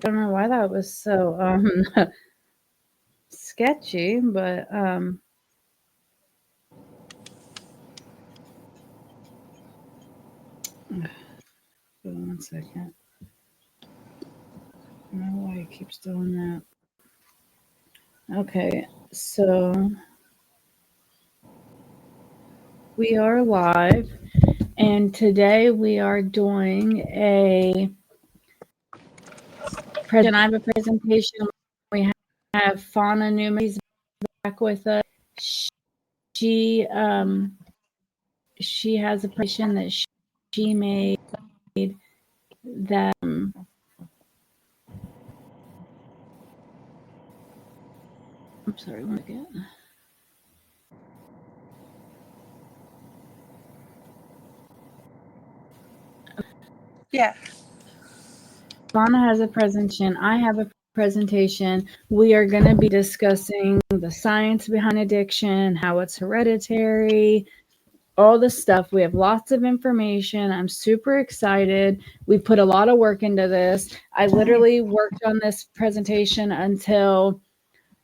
don't know why that was so sketchy, but hold on 1 second. I don't know why it keeps doing that. Okay, so we are live, and today we are doing a presentation. I have a presentation. We have Fauna Newman back with us. She she has a presentation that she made that I'm sorry, one again. Yeah. Fauna has a presentation. I have a presentation. We are going to be discussing the science behind addiction, how it's hereditary, all the stuff. We have lots of information. I'm super excited. We put a lot of work into this. I literally worked on this presentation until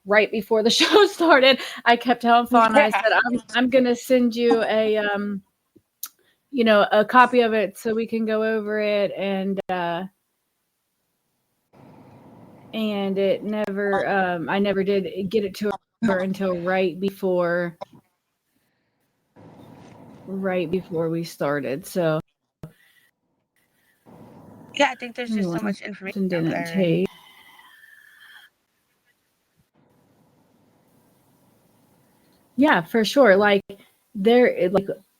right before the show started. I kept telling Fauna, I said, I'm going to send you a copy of it so we can go over it, and it never I never did get it to her until right before we started. So yeah, I think there's just so much information out didn't there. take. Yeah, for sure. Like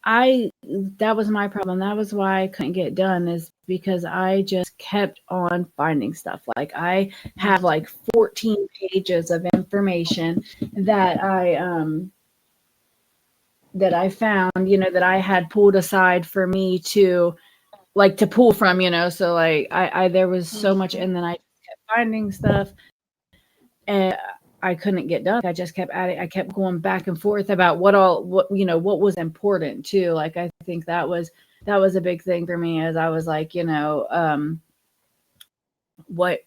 that was my problem. That was why I couldn't get done, is because I just kept on finding stuff. Like I have like 14 pages of information that I found, that I had pulled aside for me to pull from, so like I there was so much, and then I kept finding stuff, and I couldn't get done. I just kept adding. I kept going back and forth about what was important too. Like I think that was a big thing for me, as I was like, what,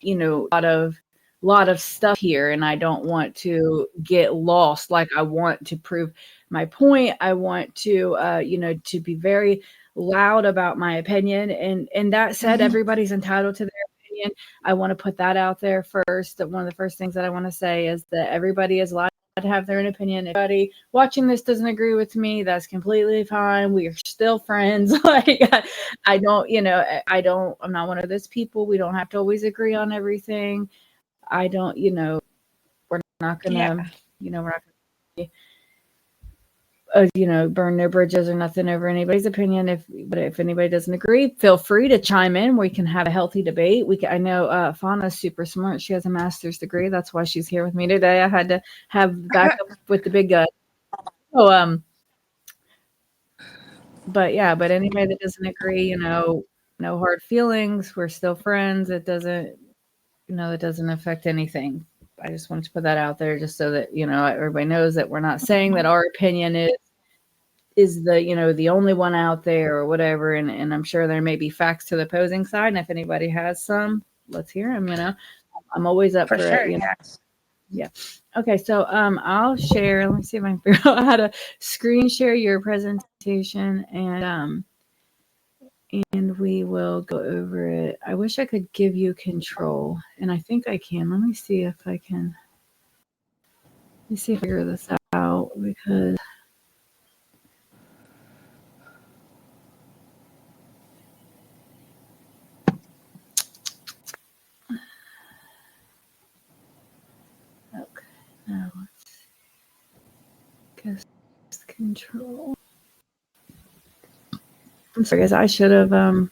lot of stuff here, and I don't want to get lost. Like I want to prove my point. I want to to be very loud about my opinion, and that said, everybody's entitled to their opinion. I want to put that out there first. That one of the first things that I want to say is that everybody is allowed to have their own opinion. If anybody watching this doesn't agree with me, that's completely fine. We are still friends. Like I don't, I'm not one of those people. We don't have to always agree on everything. I don't, we're not gonna, we're not gonna, burn no bridges or nothing over anybody's opinion. But if anybody doesn't agree, feel free to chime in. We can have a healthy debate. I know Fauna's super smart. She has a master's degree. That's why she's here with me today. I had to have backup with the big guy. So, but yeah, but anybody that doesn't agree, no hard feelings. We're still friends. It doesn't, it doesn't affect anything. I just wanted to put that out there just so that, everybody knows that we're not saying that our opinion is the, the only one out there or whatever. And I'm sure there may be facts to the opposing side. And if anybody has some, let's hear them, I'm always up for sure, it. Yes. Yeah. Okay. So, I'll share, let me see if I can figure out how to screen share your presentation, and we will go over it. I wish I could give you control, and I think I can. Let me see if I can. Let me see if I figure this out, because okay. Now let's see. Guest control. I'm sorry, guys. I should have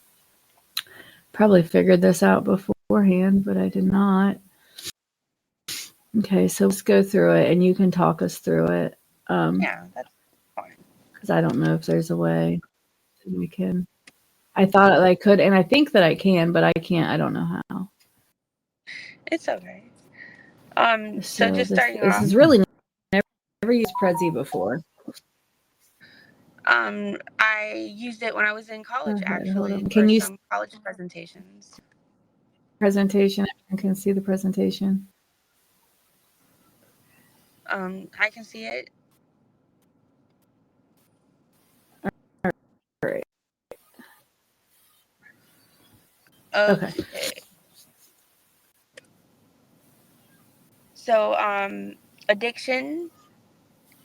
probably figured this out beforehand, but I did not. Okay, so let's go through it, and you can talk us through it. Yeah, that's fine. Because I don't know if there's a way we can. I thought I could, and I think that I can, but I can't. I don't know how. It's okay. So just starting this off. is really never used Prezi before. I used it when I was in college, Ahead, actually, can for you some college presentations. presentation. Everyone can see the presentation. I can see it. All right. Okay. So, addiction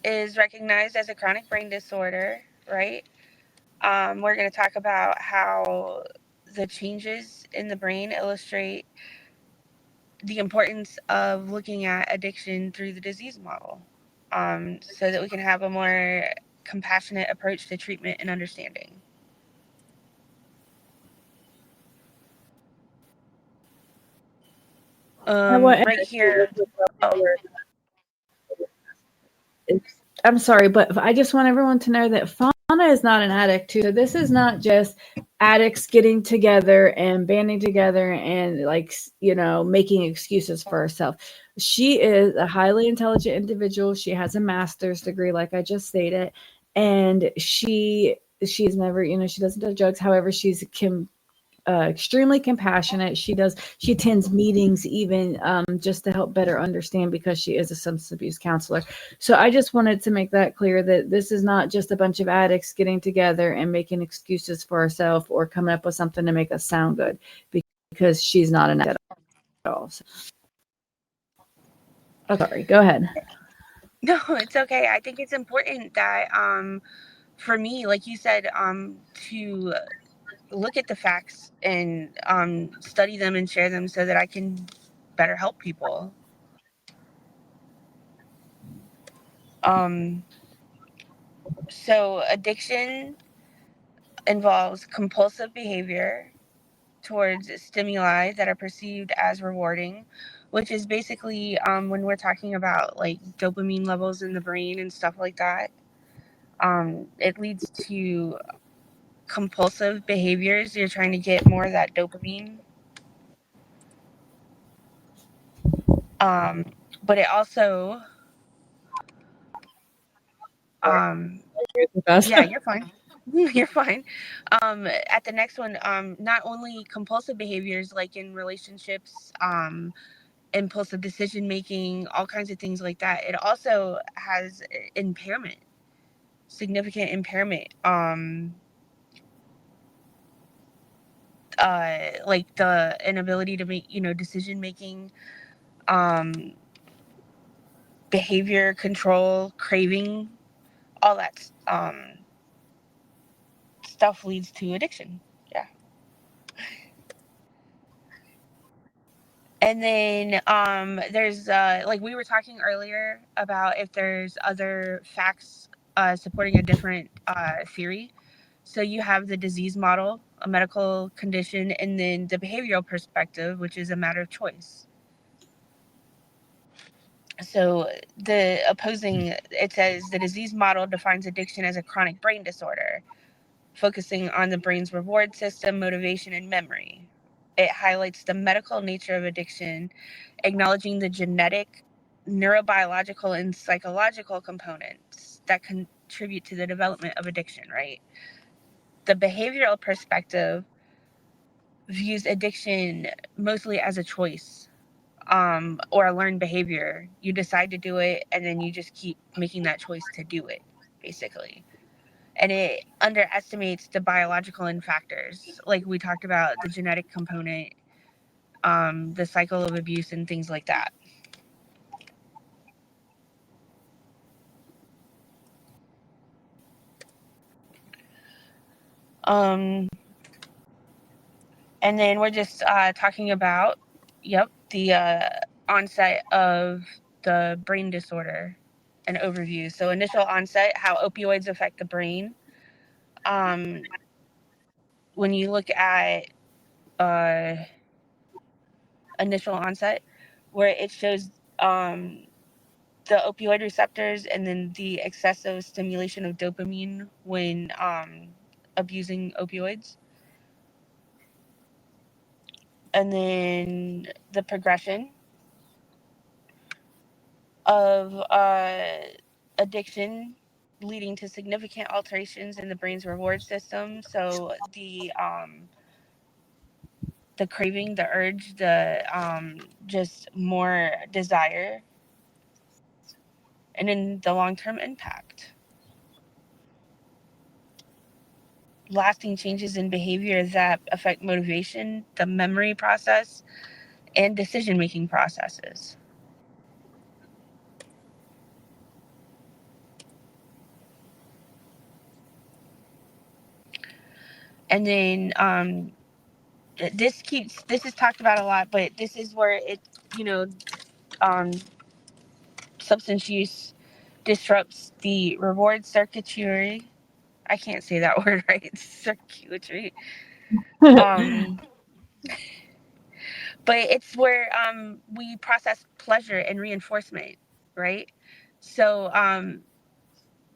is recognized as a chronic brain disorder, right? We're going to talk about how the changes in the brain illustrate the importance of looking at addiction through the disease model, so that we can have a more compassionate approach to treatment and understanding. Right here. Oh. I'm sorry, but I just want everyone to know that Fauna is not an addict too. So this is not just addicts getting together and banding together and like making excuses for herself. She is a highly intelligent individual. She has a master's degree, like I just stated, and she's never she doesn't do drugs. However, she's extremely compassionate. She attends meetings even just to help better understand because she is a substance abuse counselor. So I just wanted to make that clear that this is not just a bunch of addicts getting together and making excuses for herself or coming up with something to make us sound good, because she's not an addict at all. So. Oh, sorry, go ahead. No, it's okay. I think it's important that for me, like you said, to look at the facts and study them and share them so that I can better help people. So addiction involves compulsive behavior towards stimuli that are perceived as rewarding, which is basically when we're talking about like dopamine levels in the brain and stuff like that. It leads to compulsive behaviors. You're trying to get more of that dopamine. But it also, yeah, you're fine. You're fine. At the next one, not only compulsive behaviors like in relationships, impulsive decision making, all kinds of things like that. It also has impairment, significant impairment. Like the inability to make, decision making, um, behavior control, craving, all that stuff leads to addiction. Yeah. And then there's like we were talking earlier about if there's other facts supporting a different theory. So you have the disease model, a medical condition, and then the behavioral perspective, which is a matter of choice. So the opposing, it says the disease model defines addiction as a chronic brain disorder, focusing on the brain's reward system, motivation, and memory. It highlights the medical nature of addiction, acknowledging the genetic, neurobiological, and psychological components that contribute to the development of addiction, right? The behavioral perspective views addiction mostly as a choice, or a learned behavior. You decide to do it, and then you just keep making that choice to do it, basically. And it underestimates the biological and factors, like we talked about, the genetic component, the cycle of abuse, and things like that. Um, and then we're just talking about, the onset of the brain disorder, an overview. So initial onset, how opioids affect the brain. Um, when you look at uh, initial onset, where it shows the opioid receptors and then the excessive stimulation of dopamine when abusing opioids. And then the progression of addiction leading to significant alterations in the brain's reward system. So the the craving, the urge, the just more desire, and then the long-term impact. Lasting changes in behavior that affect motivation, the memory process, and decision-making processes. And then this is talked about a lot, but this is where it, um, substance use disrupts the reward circuitry. I can't say that word right. Circuitry. But it's where we process pleasure and reinforcement, right? So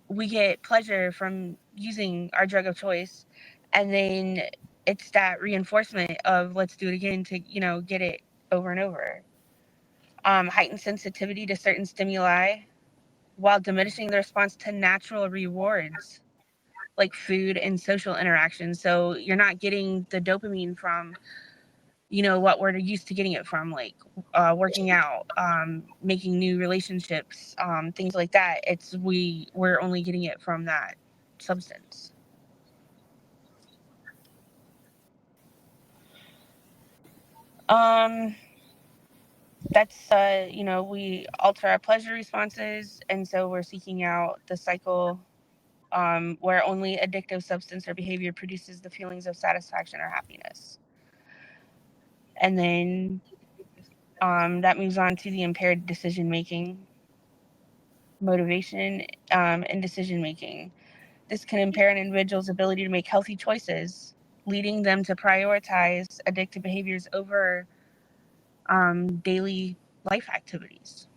we get pleasure from using our drug of choice, and then it's that reinforcement of let's do it again to get it over and over. Heightened sensitivity to certain stimuli while diminishing the response to natural rewards like food and social interaction. So you're not getting the dopamine from what we're used to getting it from, like working out, making new relationships, things like that. We're only getting it from that substance. That's we alter our pleasure responses, and so we're seeking out the cycle where only addictive substance or behavior produces the feelings of satisfaction or happiness. And then that moves on to the impaired decision making, motivation, and decision making. This can impair an individual's ability to make healthy choices, leading them to prioritize addictive behaviors over daily life activities.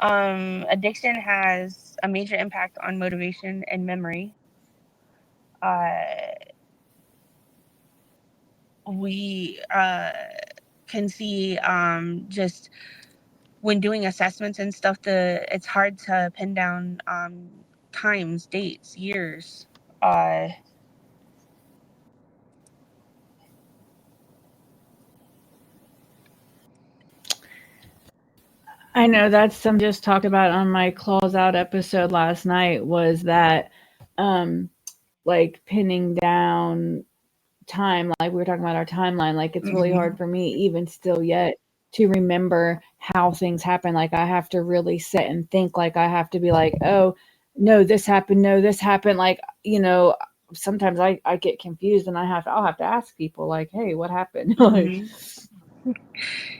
Addiction has a major impact on motivation and memory. We can see just when doing assessments and stuff, it's hard to pin down times, dates, years. I know that's something I just talked about on my Claws Out episode last night, was that like pinning down time, like we were talking about our timeline, like it's really hard for me even still yet to remember how things happen. Like I have to really sit and think, like I have to be like, oh no, this happened, no, this happened. Like, sometimes I get confused and I'll have to ask people like, hey, what happened?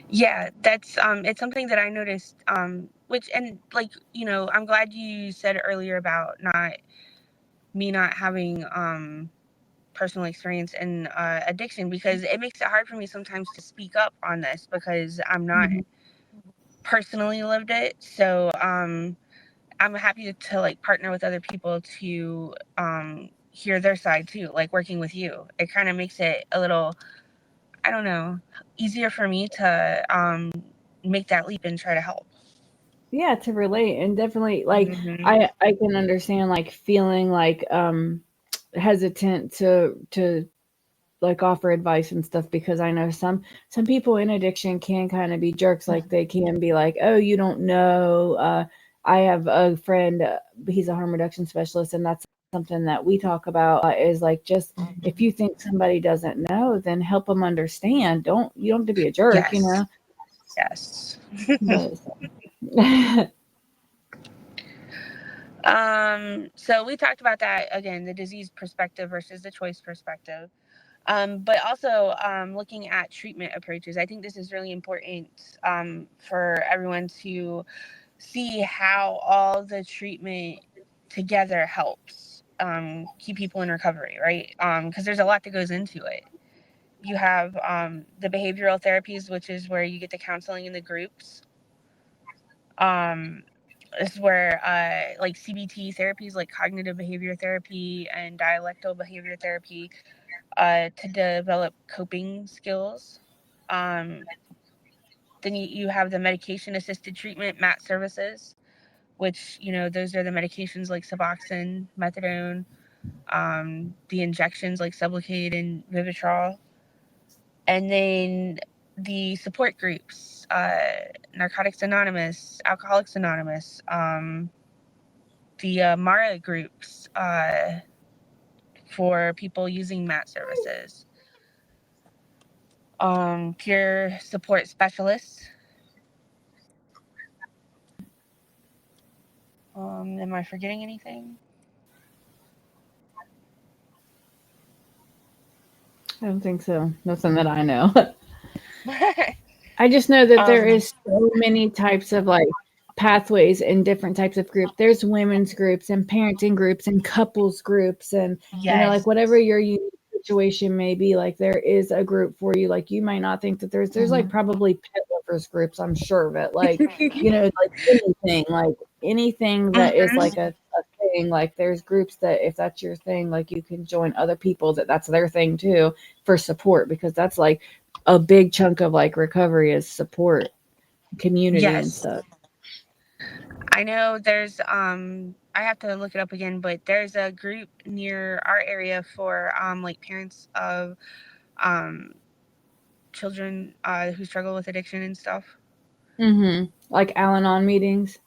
Yeah, that's it's something that I noticed, which, and like, I'm glad you said earlier about not having personal experience in addiction, because it makes it hard for me sometimes to speak up on this because I'm not personally lived it. So I'm happy to like partner with other people to hear their side too, like working with you. It kind of makes it a little, I don't know, easier for me to make that leap and try to help. Yeah, to relate. And definitely like I can understand like feeling like hesitant to like offer advice and stuff, because I know some people in addiction can kind of be jerks. Like they can be like, oh, you don't know. I have a friend, he's a harm reduction specialist, and that's something that we talk about, is like, just if you think somebody doesn't know, then help them understand. You don't have to be a jerk, Yes. But, So we talked about that again, the disease perspective versus the choice perspective. But also looking at treatment approaches. I think this is really important for everyone to see how all the treatment together helps keep people in recovery, right? Because there's a lot that goes into it. You have the behavioral therapies, which is where you get the counseling in the groups. This is where like CBT therapies, like cognitive behavior therapy and dialectal behavior therapy, to develop coping skills. Then you have the medication assisted treatment, MAT services, which, those are the medications like Suboxone, methadone, the injections like Sublocade and Vivitrol, and then the support groups, Narcotics Anonymous, Alcoholics Anonymous, the Mara groups for people using MAT services, peer support specialists. Am I forgetting anything? I don't think so. Nothing that I know. I just know that there is so many types of like pathways and different types of group. There's women's groups and parenting groups and couples groups and yes. like whatever your unique situation may be, like there is a group for you. Like you might not think that there's like probably pet lovers groups, I'm sure of it. Like, like anything that is like a thing, like there's groups that if that's your thing, like you can join other people that's their thing too for support, because that's like a big chunk of like recovery is support, community and stuff. I know there's I have to look it up again, but there's a group near our area for like parents of children who struggle with addiction and stuff. Like Al-Anon meetings.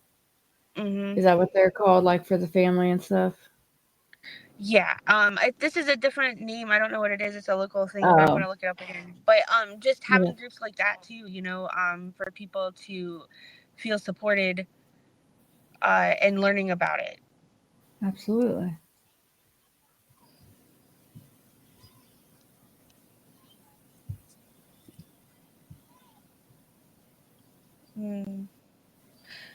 Is that what they're called, like for the family and stuff? Yeah. This is a different name. I don't know what it is. It's a local thing, but I'm gonna look it up again. But just having groups like that too, for people to feel supported and learning about it. Absolutely.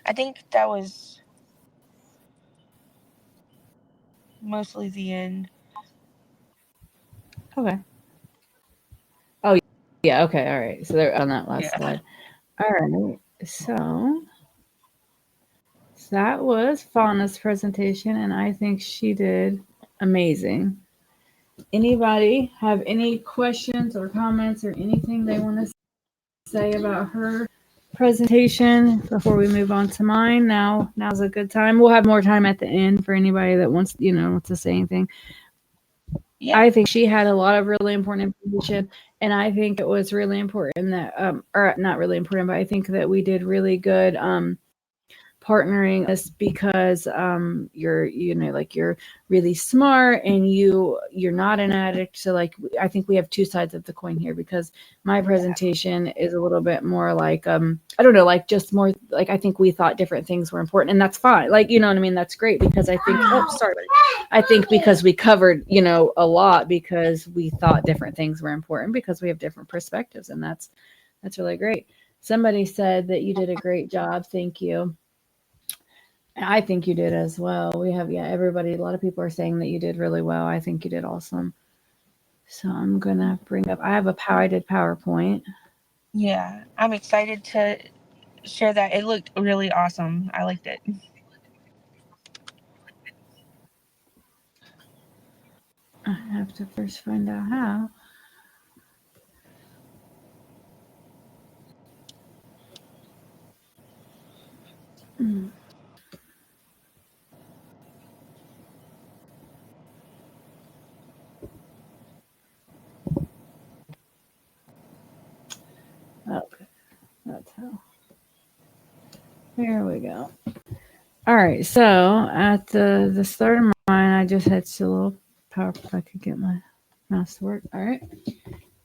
I think that was mostly the end. Okay. Oh, yeah. Okay. All right. So they're on that last slide. All right. So that was Fauna's presentation, and I think she did amazing. Anybody have any questions or comments or anything they want to say about her presentation before we move on to mine? Now's a good time. We'll have more time at the end for anybody that wants to say anything. Yeah. I think she had a lot of really important information, and I think it was really important that or not really important, but I think that we did really good partnering us, because you're you're really smart and you're not an addict. So like I think we have two sides of the coin here, because my presentation is a little bit more like I don't know, like just more like I think we thought different things were important, and that's fine. Like, you know what I mean? That's great, because I think I think because we covered a lot, because we thought different things were important, because we have different perspectives, and that's really great. Somebody said that you did a great job. Thank you. I think you did as well. We have, everybody, a lot of people are saying that you did really well. I think you did awesome. So I'm going to bring up, I did PowerPoint. Yeah, I'm excited to share that. It looked really awesome. I liked it. I have to first find out how. Okay, that's how. There we go. All right, so at the start of mine, I just had a little PowerPoint. If I could get my mouse to work. All right,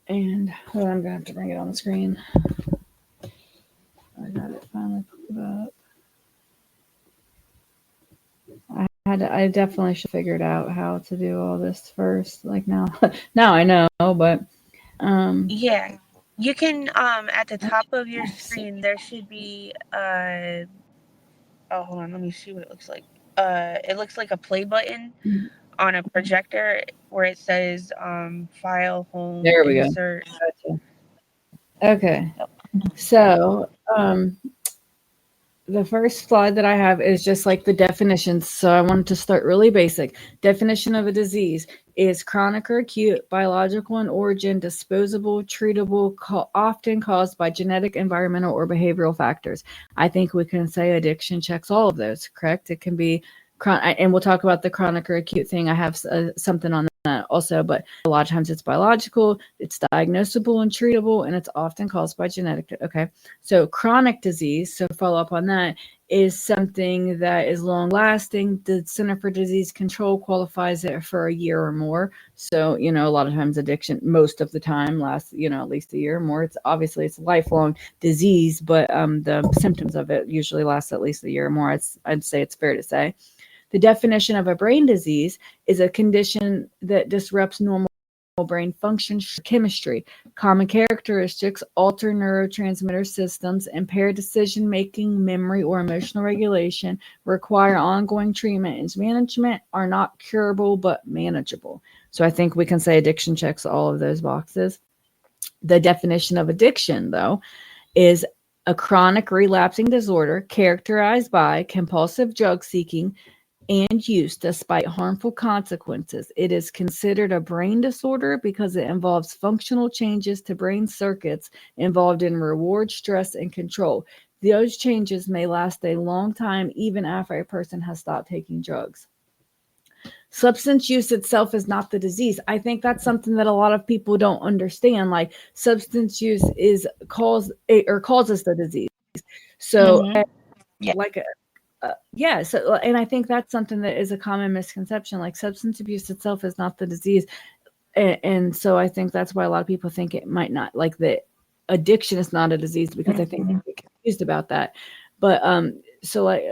and I'm gonna have to bring it on the screen. I got it finally pulled up. I definitely should have figured out how to do all this first. Like now I know, but yeah, you can at the top of your screen there should be oh, hold on, let me see what it looks like. It looks like a play button on a projector where it says file, home, there we insert. Go. Gotcha. Okay. So the first slide that I have is just like the definitions. So I wanted to start really basic. Definition of a disease is chronic or acute, biological in origin, disposable, treatable, often caused by genetic, environmental, or behavioral factors. I think we can say addiction checks all of those, correct? It can be and we'll talk about the chronic or acute thing. I have something on that also, but a lot of times it's biological, it's diagnosable and treatable, and it's often caused by genetic. Okay. So chronic disease, so follow up on that, is something that is long lasting. The Center for Disease Control qualifies it for a year or more. So, a lot of times addiction, most of the time, lasts, at least a year or more. It's obviously it's a lifelong disease, but the symptoms of it usually last at least a year or more. I'd say it's fair to say. The definition of a brain disease is a condition that disrupts normal brain function chemistry. Common characteristics: alter neurotransmitter systems, impair decision making, memory, or emotional regulation, require ongoing treatment and management, are not curable but manageable. So I think we can say addiction checks all of those boxes. The definition of addiction, though, is a chronic relapsing disorder characterized by compulsive drug seeking and use despite harmful consequences. It is considered a brain disorder because it involves functional changes to brain circuits involved in reward, stress, and control. Those changes may last a long time even after a person has stopped taking drugs. Substance use itself is not the disease. I think that's something that a lot of people don't understand. Like, substance use causes the disease. So, Yeah. like yeah. So, and I think that's something that is a common misconception. Like, substance abuse itself is not the disease, and so I think that's why a lot of people think it might not, like, the addiction is not a disease, because I think they get confused about that. But so like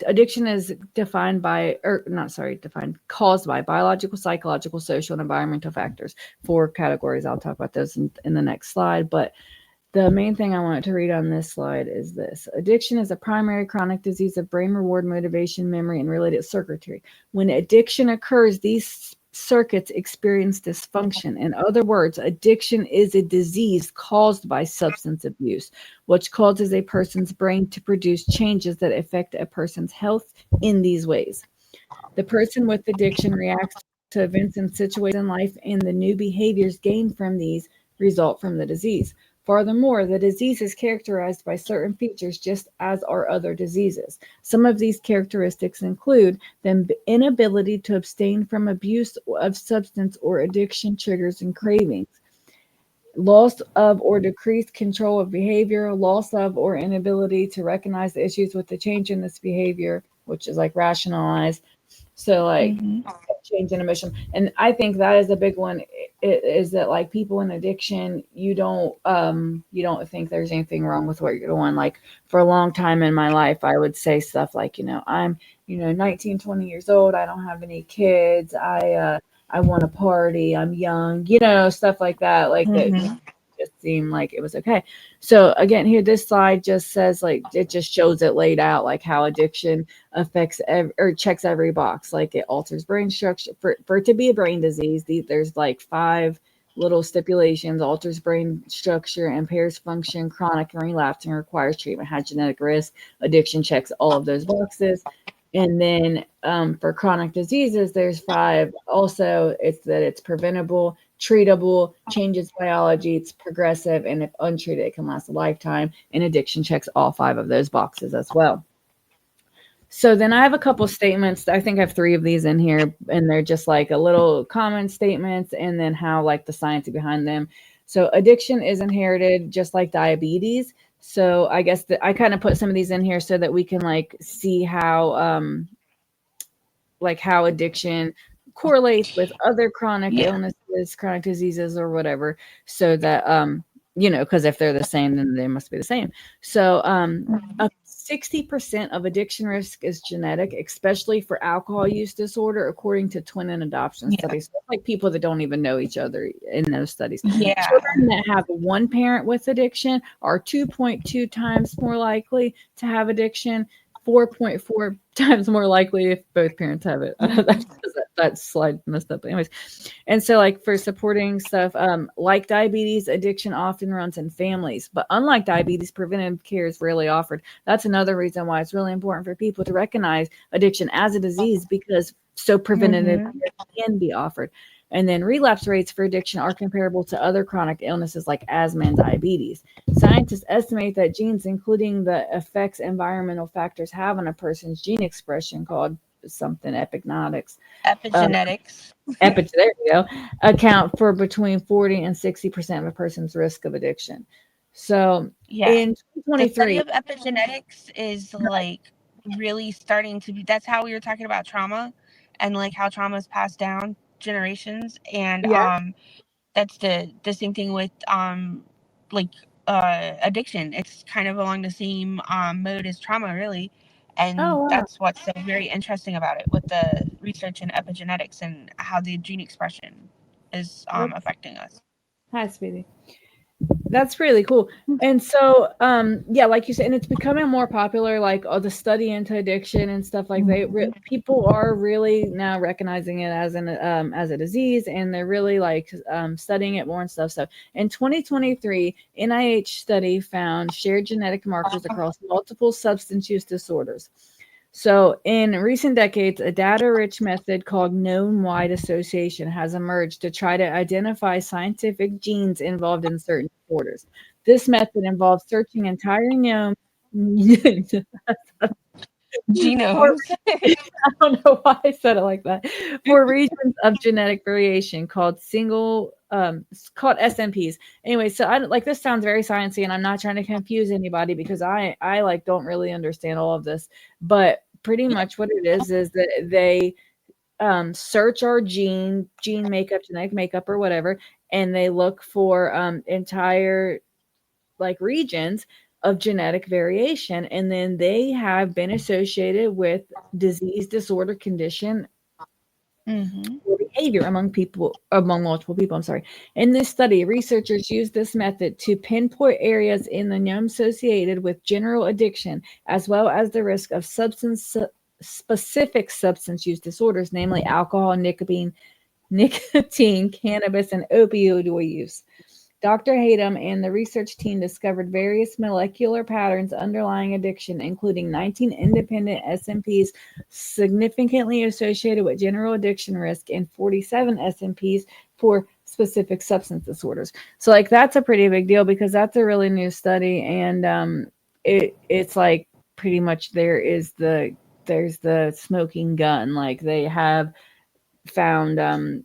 addiction is defined by, or not, sorry, defined, caused by biological, psychological, social, and environmental factors. 4 categories. I'll talk about those in the next slide, but the main thing I wanted to read on this slide is this. Addiction is a primary chronic disease of brain reward, motivation, memory, and related circuitry. When addiction occurs, these circuits experience dysfunction. In other words, addiction is a disease caused by substance abuse, which causes a person's brain to produce changes that affect a person's health in these ways. The person with addiction reacts to events and situations in life, and the new behaviors gained from these result from the disease. Furthermore, the disease is characterized by certain features just as are other diseases. Some of these characteristics include the inability to abstain from abuse of substance or addiction triggers and cravings, loss of or decreased control of behavior, loss of or inability to recognize the issues with the change in this behavior, which is like rationalize. So like change in emotion. And I think that is a big one, is that like people in addiction, you don't think there's anything wrong with what you're doing. Like, for a long time in my life, I would say stuff like, I'm 19, 20 years old, I don't have any kids, I want to party, I'm young, stuff like that, like that just seemed like it was okay. So again, here, this slide just says, like, it just shows it laid out, like how addiction affects or checks every box. Like, it alters brain structure. For it to be a brain disease, there's like 5 little stipulations: alters brain structure, impairs function, chronic and relapsing, requires treatment, has genetic risk. Addiction checks all of those boxes. And then for chronic diseases, there's 5 also. It's that it's preventable, treatable, changes biology, it's progressive, and if untreated, it can last a lifetime. And addiction checks all 5 of those boxes as well. So then I have a couple statements. I think I have 3 of these in here, and they're just like a little common statements, and then how, like, the science behind them. So addiction is inherited just like diabetes. So I guess I kind of put some of these in here so that we can like see how how addiction correlates with other chronic illnesses, chronic diseases, or whatever. So that because if they're the same, then they must be the same. So 60% of addiction risk is genetic, especially for alcohol use disorder, according to twin and adoption studies. So, like, people that don't even know each other in those studies. Children that have one parent with addiction are 2.2 times more likely to have addiction, 4.4 times more likely if both parents have it. That slide messed up. Anyways, and so, like, for supporting stuff, like diabetes, addiction often runs in families. But unlike diabetes, preventive care is rarely offered. That's another reason why it's really important for people to recognize addiction as a disease, because so preventative care can be offered. And then relapse rates for addiction are comparable to other chronic illnesses like asthma and diabetes. Scientists estimate that genes, including the effects environmental factors have on a person's gene expression, called something epigenetics, uh, Epigenetics. there we go, account for between 40 and 60% of a person's risk of addiction. So Yeah. in The study 2023, of epigenetics is like really starting to be, that's how we were talking about trauma and like how trauma is passed down generations. And yeah. that's the same thing with like addiction. It's kind of along the same mode as trauma, really. Oh, And wow. that's what's so very interesting about it with the research in epigenetics and how the gene expression is That's affecting us. hi, sweetie. That's really cool. And so, yeah, like you said, and it's becoming more popular, like the study into addiction and stuff like Mhm. people are really now recognizing it as a disease, and they're really like studying it more and stuff. So, in 2023, NIH study found shared genetic markers across multiple substance use disorders. So, in recent decades, a data rich method called known wide association has emerged to try to identify scientific genes involved in certain disorders. This method involves searching entire genome for Genomes. I don't know why I said it like that. For regions of genetic variation called called SNPs. Anyway, so I like this sounds very sciencey, and I'm not trying to confuse anybody because I like don't really understand all of this, but pretty Yeah. much what it is that they search our gene makeup, genetic makeup, or whatever, and they look for entire like regions of genetic variation, and then they have been associated with disease, disorder, condition, Hmm. or behavior among multiple people. I'm sorry. In this study, researchers used this method to pinpoint areas in the genome associated with general addiction, as well as the risk of substance specific substance use disorders, namely alcohol, nicotine, cannabis, and opioid use. Dr. Hayden and the research team discovered various molecular patterns underlying addiction, including 19 independent SNPs significantly associated with general addiction risk and 47 SNPs for specific substance disorders. So, like, that's a pretty big deal because that's a really new study, and it's like pretty much there's the smoking gun. Like, they have found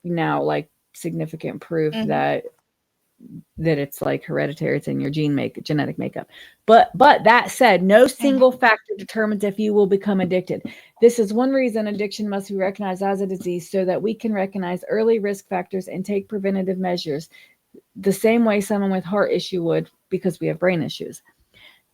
now like significant proof Hmm. that it's like hereditary, it's in your genetic makeup. But that said, no single Hmm. factor determines if you will become addicted. This is one reason addiction must be recognized as a disease so that we can recognize early risk factors and take preventative measures the same way someone with heart issue would because we have brain issues.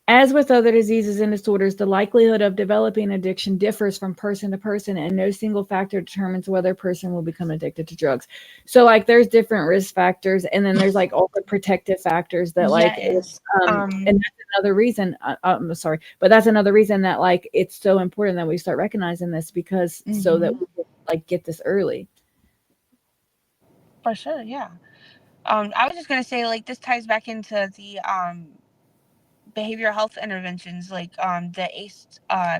As with other diseases and disorders, the likelihood of developing addiction differs from person to person, and no single factor determines whether a person will become addicted to drugs. So, like, there's different risk factors, and then there's like all the protective factors that, like, if, Yes. and that's another reason. I'm sorry, but that's another reason that like it's so important that we start recognizing this because so that Hmm. we can like get this early. For sure, yeah. I was just gonna say, like, this ties back into the behavioral health interventions, like the ACE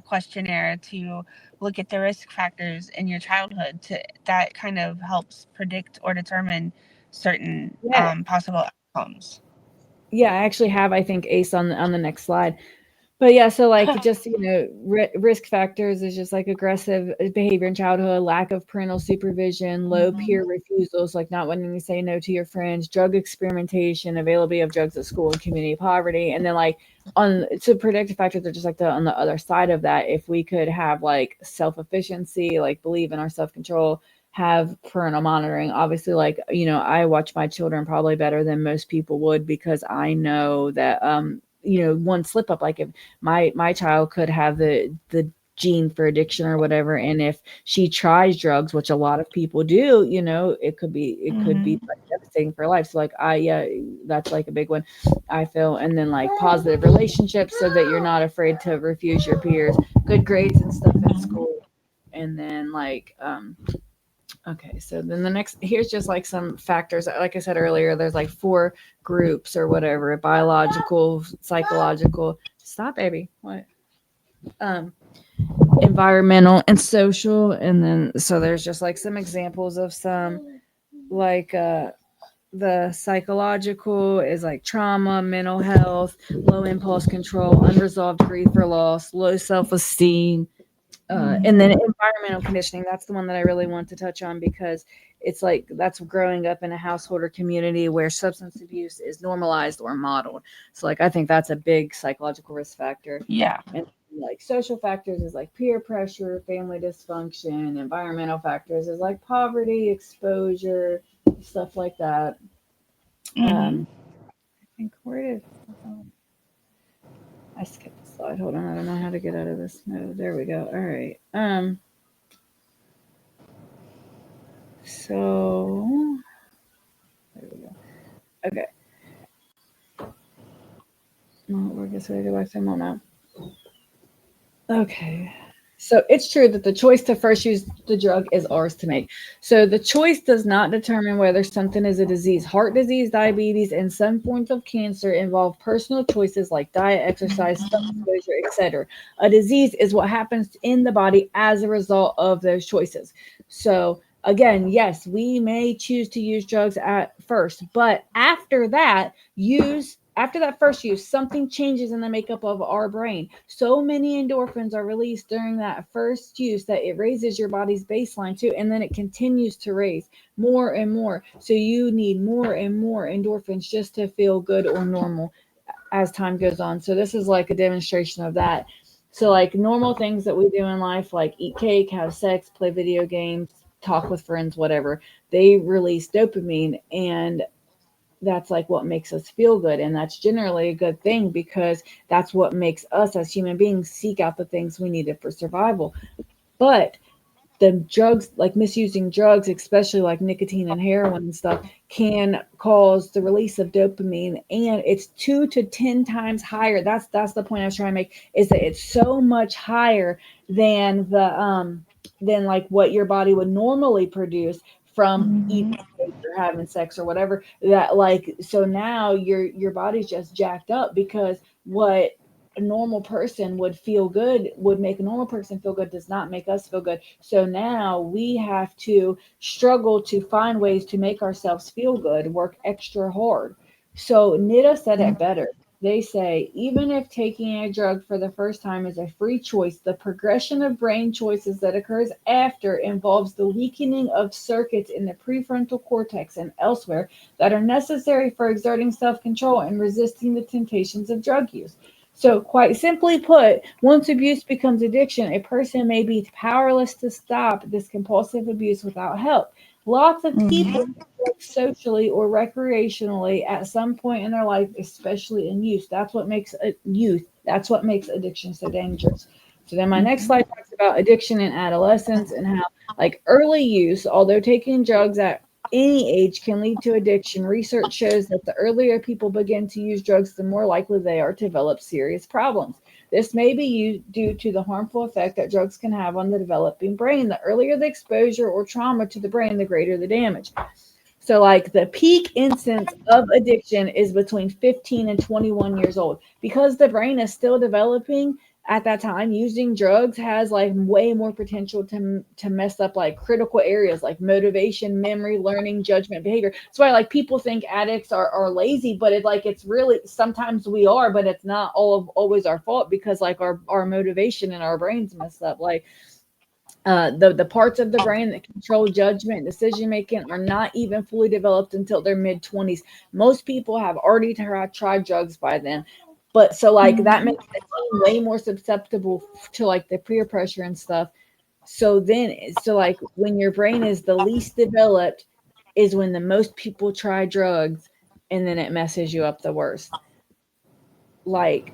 questionnaire to look at the risk factors in your childhood. To that kind of helps predict or determine certain Yeah, possible outcomes. yeah. I actually have, I think, ACE on the next slide. But yeah, so like just risk factors is just like aggressive behavior in childhood, lack of parental supervision, low Hmm. peer refusals, like not wanting to say no to your friends, drug experimentation, availability of drugs at school, and community poverty. And then like on so predictive factors are just like the on the other side of that. If we could have like self efficiency, like believe in our self control, have parental monitoring. Obviously, like I watch my children probably better than most people would because I know that one slip up, like if my child could have the gene for addiction or whatever, and if she tries drugs, which a lot of people do, it could be Hmm. like devastating for life. So like yeah, that's like a big one, I feel. And then like positive relationships so that you're not afraid to refuse your peers, good grades and stuff at Hmm. school. And then like okay, so then the next here's just like some factors. Like I said earlier, there's like four groups or whatever: biological, psychological. Stop, baby. What? um, environmental and social. And then, so there's just like some examples of some, like, the psychological is like trauma, mental health, low impulse control, unresolved grief or loss, low self esteem, and then environmental conditioning. That's the one that I really want to touch on because it's like that's growing up in a household or community where substance abuse is normalized or modeled. So, like, I think that's a big psychological risk factor. Yeah. And like social factors is like peer pressure, family dysfunction, environmental factors is like poverty, exposure, stuff like that. Mm-hmm. I think where did I skipped the slide? Hold on, I don't know how to get out of this mode. There we go. All right. So there we go. Okay. Well, I guess we go back to my map. Okay. So it's true that the choice to first use the drug is ours to make. So the choice does not determine whether something is a disease. Heart disease, diabetes, and some forms of cancer involve personal choices like diet, exercise, sun exposure, etc. A disease is what happens in the body as a result of those choices. So again, yes, we may choose to use drugs at first, but after that first use, something changes in the makeup of our brain. So many endorphins are released during that first use that it raises your body's baseline too, and then it continues to raise more and more. So you need more and more endorphins just to feel good or normal as time goes on. So this is like a demonstration of that. So like normal things that we do in life, like eat cake, have sex, play video games, talk with friends, whatever, they release dopamine, and that's like what makes us feel good, and that's generally a good thing because that's what makes us as human beings seek out the things we needed for survival. But the drugs, like misusing drugs, especially like nicotine and heroin and stuff, can cause the release of dopamine, and it's 2 to 10 times higher. That's the point I was trying to make, is that it's so much higher than than like what your body would normally produce from eating cake or having sex or whatever. That like, so now your body's just jacked up because what a normal person would feel good, would make a normal person feel good, does not make us feel good. So now we have to struggle to find ways to make ourselves feel good, work extra hard. So NIDA said it better. They say even if taking a drug for the first time is a free choice, the progression of brain choices that occurs after involves the weakening of circuits in the prefrontal cortex and elsewhere that are necessary for exerting self-control and resisting the temptations of drug use. So, quite simply put, once abuse becomes addiction, a person may be powerless to stop this compulsive abuse without help. Lots of people socially or recreationally at some point in their life, especially in youth. That's what makes youth. That's what makes addiction so dangerous. So then my next slide talks about addiction in adolescence and how like early use, although taking drugs at any age can lead to addiction. Research shows that the earlier people begin to use drugs, the more likely they are to develop serious problems. This may be due to the harmful effect that drugs can have on the developing brain. The earlier the exposure or trauma to the brain, the greater the damage. So, like, the peak instance of addiction is between 15 and 21 years old because the brain is still developing at that time. Using drugs has like way more potential to mess up like critical areas like motivation, memory, learning, judgment, behavior. That's why like people think addicts are lazy, but it's really sometimes we are, but it's not always our fault because like our motivation and our brains messed up. Like the parts of the brain that control judgment and decision making are not even fully developed until their mid 20s. Most people have already tried drugs by then. But so like that makes the teen way more susceptible to like the peer pressure and stuff. So like when your brain is the least developed is when the most people try drugs, and then it messes you up the worst. Like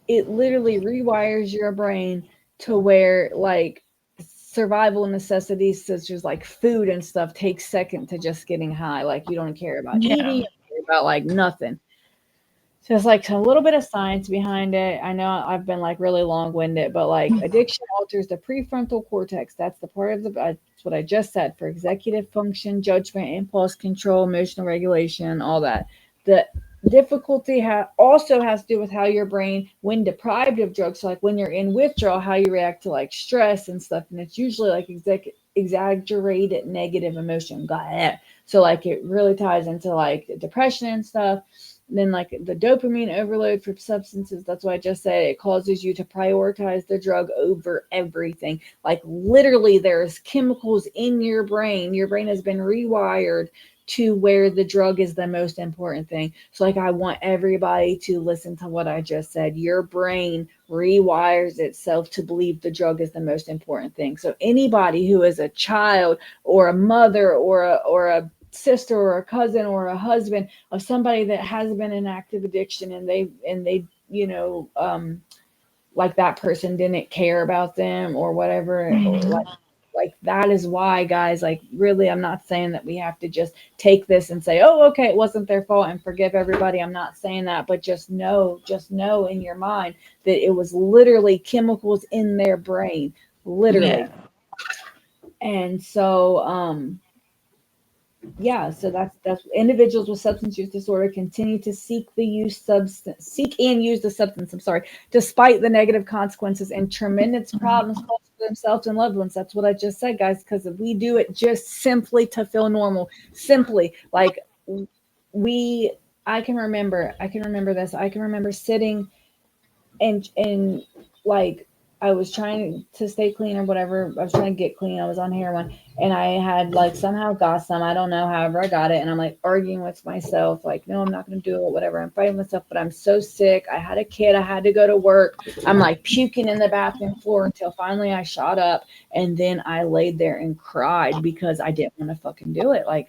it literally rewires your brain to where like survival necessities such as like food and stuff takes second to just getting high. Like you don't care about eating, Yeah. you don't care about like nothing. So it's like a little bit of science behind it. I know I've been like really long winded, but like addiction alters the prefrontal cortex. That's the part of that's what I just said for executive function, judgment, impulse control, emotional regulation, all that. The difficulty also has to do with how your brain, when deprived of drugs, so like when you're in withdrawal, how you react to like stress and stuff. And it's usually like exaggerated negative emotion. Got it. So like it really ties into like depression and stuff. And then like the dopamine overload for substances, that's why I just said it causes you to prioritize the drug over everything. Like literally there's chemicals in your brain. Your brain has been rewired to where the drug is the most important thing. So like I want everybody to listen to what I just said. Your brain rewires itself to believe the drug is the most important thing. So anybody who is a child or a mother or a sister or a cousin or a husband of somebody that has been in active addiction, and they like that person didn't care about them or whatever, or like that is why, guys, like really, I'm not saying that we have to just take this and say, oh, okay, it wasn't their fault and forgive everybody. I'm not saying that, but just know in your mind that it was literally chemicals in their brain, literally. Yeah. And so yeah, so that's individuals with substance use disorder continue to seek and use the substance, I'm sorry, despite the negative consequences and tremendous problems caused for themselves and loved ones. That's what I just said, guys, because if we do it just simply to feel normal, simply like we I can remember this. I can remember sitting and like I was trying to stay clean or whatever. I was trying to get clean. I was on heroin and I had like somehow got some. I don't know, however I got it. And I'm like arguing with myself, like, no, I'm not going to do it, whatever. I'm fighting myself, but I'm so sick. I had a kid. I had to go to work. I'm like puking in the bathroom floor until finally I shot up. And then I laid there and cried because I didn't want to fucking do it. Like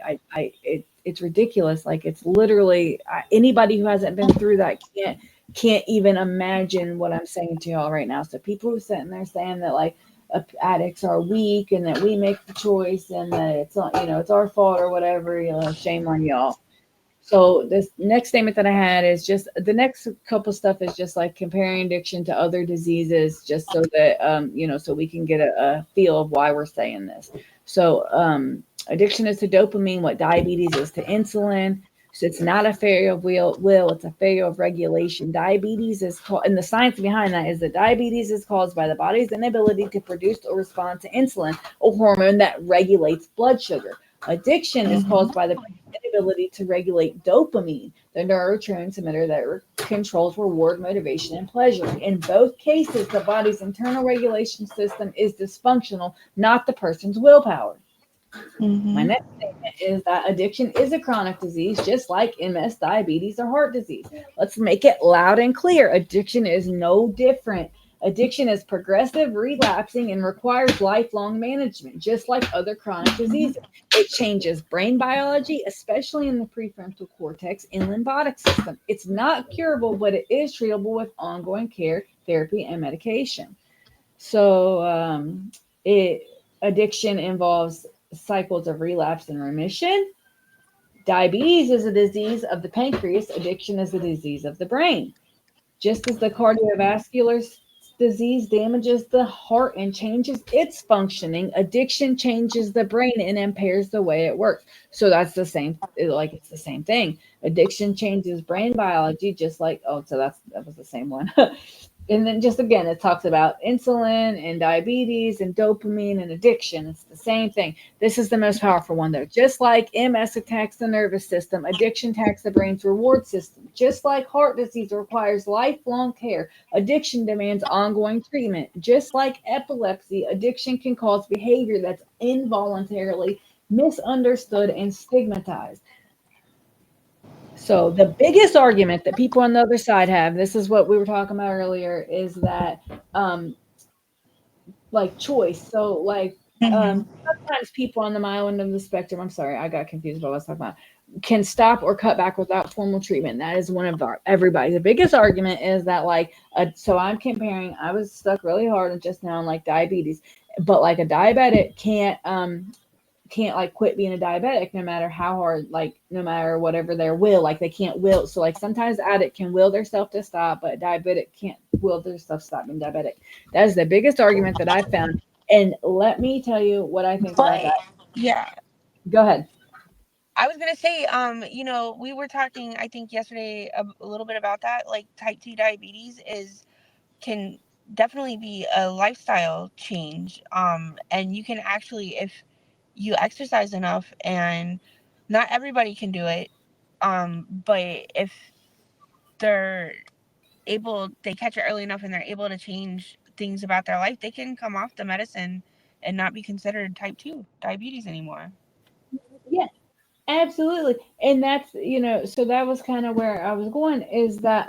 it's ridiculous. Like it's literally anybody who hasn't been through that can't even imagine what I'm saying to y'all right now. So people who sitting there saying that like addicts are weak and that we make the choice and that it's not, it's our fault or whatever, shame on y'all. So this next statement that I had is just the next couple stuff is just like comparing addiction to other diseases, just so that so we can get a feel of why we're saying this. So addiction is to dopamine what diabetes is to insulin. So it's not a failure of will, it's a failure of regulation. Diabetes is called, and the science behind that is that diabetes is caused by the body's inability to produce or respond to insulin, a hormone that regulates blood sugar. Addiction is caused by the inability to regulate dopamine, the neurotransmitter that controls reward, motivation, and pleasure. In both cases, the body's internal regulation system is dysfunctional, not the person's willpower. My Mm-hmm. next statement is that addiction is a chronic disease, just like MS, diabetes, or heart disease. Let's make it loud and clear. Addiction is no different. Addiction is progressive, relapsing, and requires lifelong management, just like other chronic diseases. It changes brain biology, especially in the prefrontal cortex and limbic system. It's not curable, but it is treatable with ongoing care, therapy, and medication. So, it addiction involves cycles of relapse and remission. Diabetes is a disease of the pancreas. Addiction is a disease of the brain. Just as the cardiovascular disease damages the heart and changes its functioning, addiction changes the brain and impairs the way it works. So that's the same, like it's the same thing. Addiction changes brain biology, just like, oh, so that was the same one. And then just again, it talks about insulin and diabetes and dopamine and addiction. It's the same thing. This is the most powerful one, though. Just like MS attacks the nervous system, addiction attacks the brain's reward system. Just like heart disease requires lifelong care, addiction demands ongoing treatment. Just like epilepsy, addiction can cause behavior that's involuntarily misunderstood and stigmatized. So the biggest argument that people on the other side have, this is what we were talking about earlier, is that um like choice. So like Mm-hmm. sometimes people on the island of the spectrum, I'm sorry, I got confused about what I was talking about, can stop or cut back without formal treatment. That is one of everybody. The biggest argument is that like so I'm comparing, I was stuck really hard just now on like diabetes, but like a diabetic can't like quit being a diabetic no matter how hard, like no matter whatever their will, like they can't will. So like sometimes addict can will themselves to stop, but diabetic can't will themselves to stop being diabetic. That is the biggest argument that I found. And let me tell you what I think about But that. yeah, Go ahead. I was gonna say, we were talking, I think yesterday, a little bit about that. Like type 2 diabetes can definitely be a lifestyle change. And you can actually, if you exercise enough, and not everybody can do it, but if they're they catch it early enough and they're able to change things about their life, they can come off the medicine and not be considered type 2 diabetes anymore. Yeah, absolutely. And that's, so that was kind of where I was going is that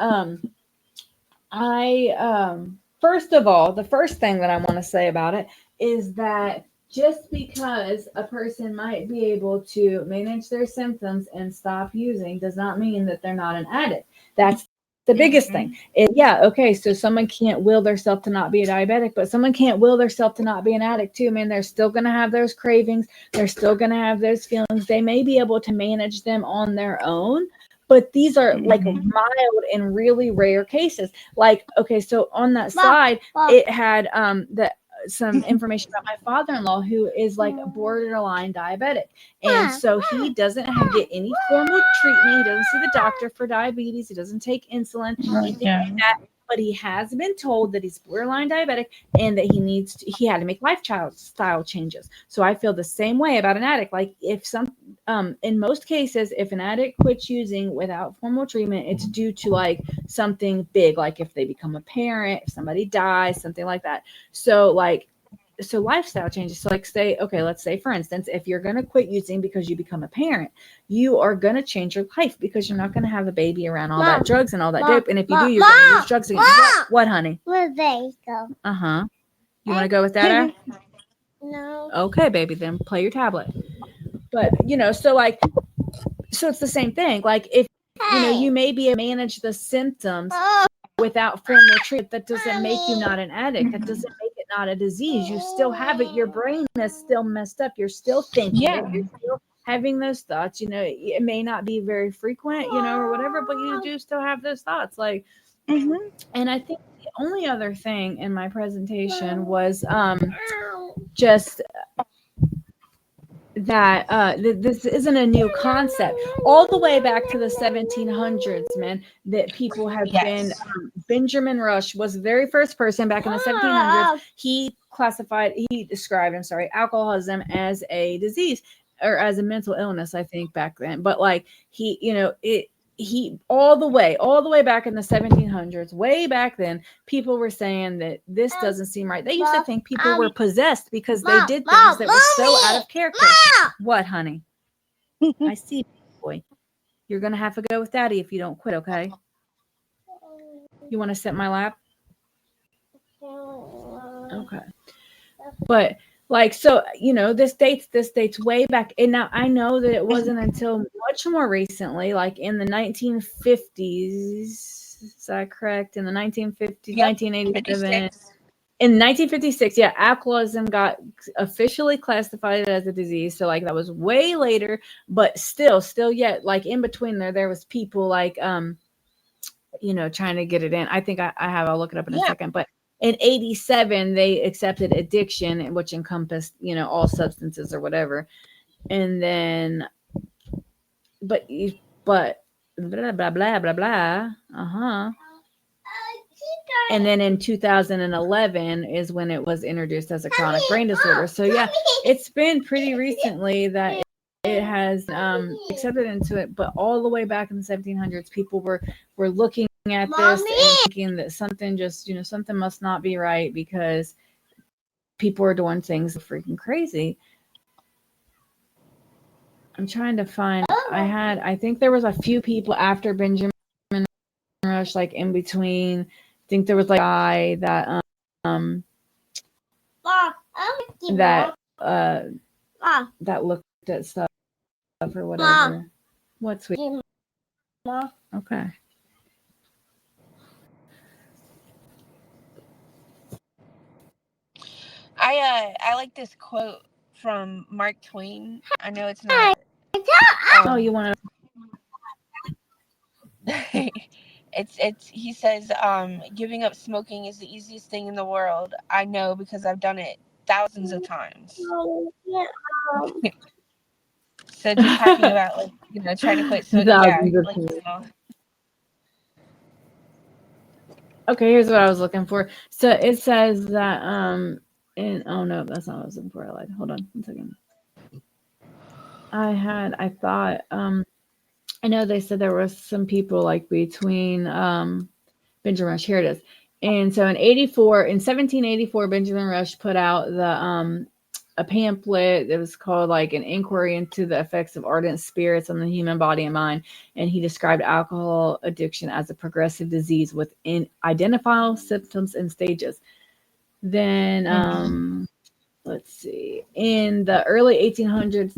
I first of all, the first thing that I want to say about it is that just because a person might be able to manage their symptoms and stop using does not mean that they're not an addict. That's the biggest thing. Mm-hmm. Yeah, okay, so someone can't will themselves to not be a diabetic, but someone can't will themselves to not be an addict too. Man, they're still going to have those cravings. They're still going to have those feelings. They may be able to manage them on their own, but these are like Mm-hmm. mild and really rare cases. Like, okay, so on that slide, it had some information about my father-in-law who is like borderline diabetic. And so he doesn't get any formal treatment. He doesn't see the doctor for diabetes. He doesn't take insulin, anything Yeah. like that. But he has been told that he's borderline diabetic and that he had to make lifestyle changes. So I feel the same way about an addict. Like if in most cases, if an addict quits using without formal treatment, it's due to like something big, like if they become a parent, if somebody dies, something like that. So lifestyle changes. So like let's say for instance, if you're going to quit using because you become a parent, you are going to change your life because you're not going to have a baby around all that drugs and all that dope. And if you do, you're going to use drugs again. What, honey? Where they go? Uh-huh. You want to go with that? No. Okay, baby, then play your tablet. But so it's the same thing. Like if you may be able to manage the symptoms without formal treatment, that doesn't make you not an addict. That doesn't make it not a disease. You still have it. Your brain is still messed up. You're still thinking Yeah. it. You're still having those thoughts. It may not be very frequent, or whatever, but you do still have those thoughts. Like, Mm-hmm. and I think the only other thing in my presentation was just that this isn't a new concept. All the way back to the 1700s, man, that people have been. Yes. Benjamin Rush was the very first person back in the 1700s. He described, alcoholism as a disease or as a mental illness, I think back then. But like he all the way back in the 1700s, way back then, people were saying that this doesn't seem right. They used to think people were possessed because they did things that were so out of character. What, honey? I see, boy. You're gonna have to go with daddy if you don't quit, okay? You want to sit in my lap? Okay. But like, so this dates way back, and now I know that it wasn't until much more recently, like in the 1950s. Is that correct? In the 1950s, Yep. 1987. 56. In 1956, yeah, alcoholism got officially classified as a disease. So like that was way later, but still yet, like in between there was people like trying to get it in. I think I'll look it up in a second, but in 87 they accepted addiction, which encompassed all substances or whatever. And then but blah blah blah blah blah. And then in 2011 is when it was introduced as a chronic brain disorder. So yeah, it's been pretty recently that it has accepted into it. But all the way back in the 1700s, people were looking at this and thinking that something something must not be right because people are doing things freaking crazy. I'm trying to find. I think there was a few people after Benjamin Rush, like in between. I think there was like a guy that that looked at stuff or whatever. What, sweet? Okay. I like this quote from Mark Twain. I know it's not. Oh, you want to? It's he says, giving up smoking is the easiest thing in the world. I know because I've done it thousands of times. So just talking about like, you know, trying to quit. So yeah, Thousands of like, people. you know. Okay, here's what I was looking for. So it says that and oh no, that's not what I was looking for. I lied. Hold on 1 second. I thought I know they said there was some people like between Benjamin Rush. Here it is. And so in 1784, Benjamin Rush put out a pamphlet that was called like an inquiry into the effects of ardent spirits on the human body and mind. And he described alcohol addiction as a progressive disease with identifiable symptoms and stages. Then let's see. In the early 1800s,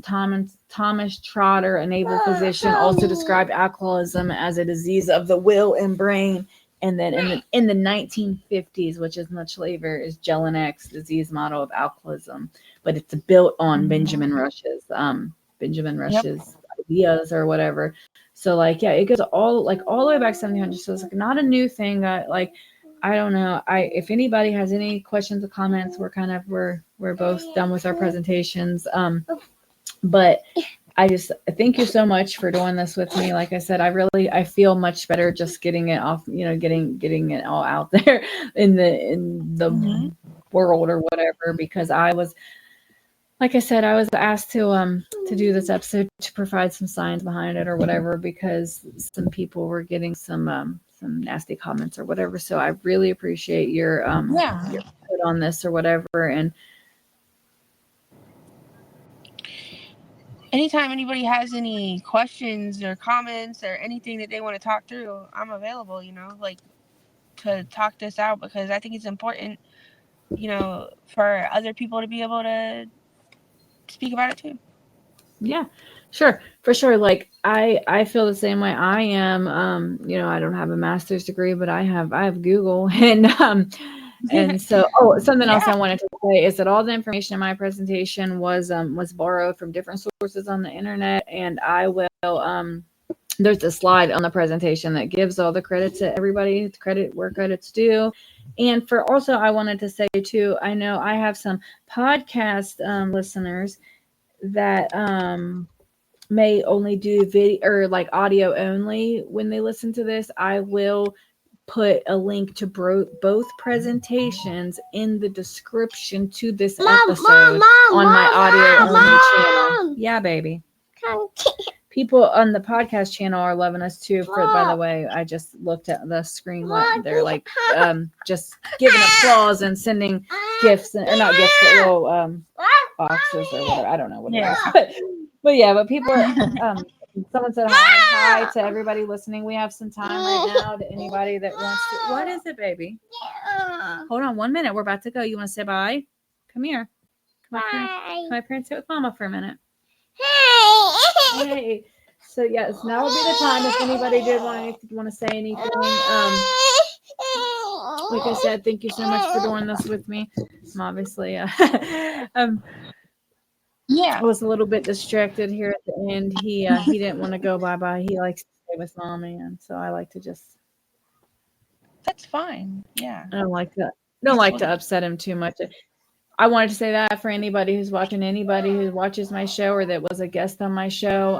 Thomas Trotter, a naval physician, also described alcoholism as a disease of the will and brain. And then in the 1950s, which is much later, is Jelinek disease model of alcoholism, but it's built on Benjamin Rush's ideas or whatever. So like, yeah, it goes all the way back 1700s. So it's like not a new thing. I don't know. If anybody has any questions or comments, we're both done with our presentations. But I thank you so much for doing this with me. Like I said, I feel much better just getting it off, getting it all out there in the world or whatever, because like I said, I was asked to do this episode to provide some science behind it or whatever, because some people were getting some nasty comments or whatever. So I really appreciate your put on this or whatever. And anytime anybody has any questions or comments or anything that they want to talk through, I'm available, like to talk this out, because I think it's important, for other people to be able to speak about it too. Yeah, sure. For sure. Like I feel the same way. I am, I don't have a master's degree, but I have Google and so, something else I wanted to say is that all the information in my presentation was borrowed from different sources on the internet, and I will, there's a slide on the presentation that gives all the credit to everybody, credit where credit's due. And I wanted to say too, I know I have some podcast listeners that may only do video or like audio only when they listen to this. I will put a link to both presentations in the description to this episode on my audio only channel. Yeah, baby. People on the podcast channel are loving us too. By the way, I just looked at the screen. They're like just giving applause and sending gifts, or not gifts, but little boxes or whatever. I don't know what it is. But people are someone said hi to everybody listening. We have some time right now to anybody that wants to. What is it, baby? Hold on 1 minute. We're about to go. You want to say bye? Come here. My parents sit with Mama for a minute. Hey. So yes, now would be the time if anybody did want to say anything. Like I said, thank you so much for doing this with me. I'm obviously I was a little bit distracted here at the end. He didn't want to go bye-bye. He likes to stay with Mommy, and so I like to just. That's fine. Yeah. I don't like to upset him too much. I wanted to say that for anybody who's watching, anybody who watches my show or that was a guest on my show.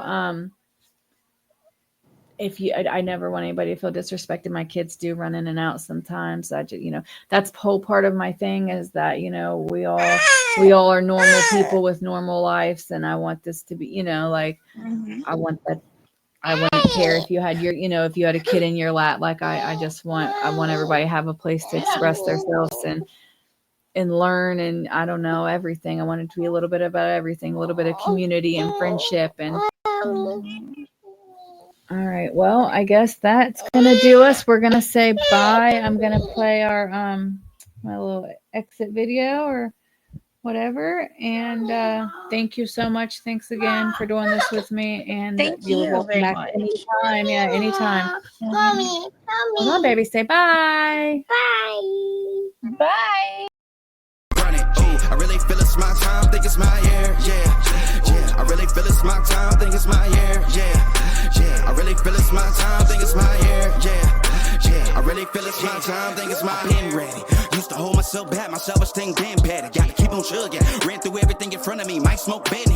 I never want anybody to feel disrespected. My kids do run in and out sometimes. That's the whole part of my thing is that, we all are normal people with normal lives. And I want this to be, I want that. I wouldn't care if you had if you had a kid in your lap. Like I want everybody to have a place to express themselves and learn. And I don't know, everything. I want it to be a little bit about everything, a little bit of community and friendship. And all right. Well, I guess that's going to do us. We're going to say bye. I'm going to play our, my little exit video or whatever. And thank you so much. Thanks again for doing this with me. And thank you welcome back anytime. Yeah, anytime. Mommy. Hold on, baby. Say bye. Bye. Bye. I really feel it's my time, think it's my year, yeah. I really feel it's my time, think it's my year, yeah. I really feel it's my time, think it's my year, yeah. I really feel it's my time, think it's my pen ready. Used to hold myself back, my self-esteem damn bad. I gotta keep on chugging. Ran through everything in front of me, might smoke bed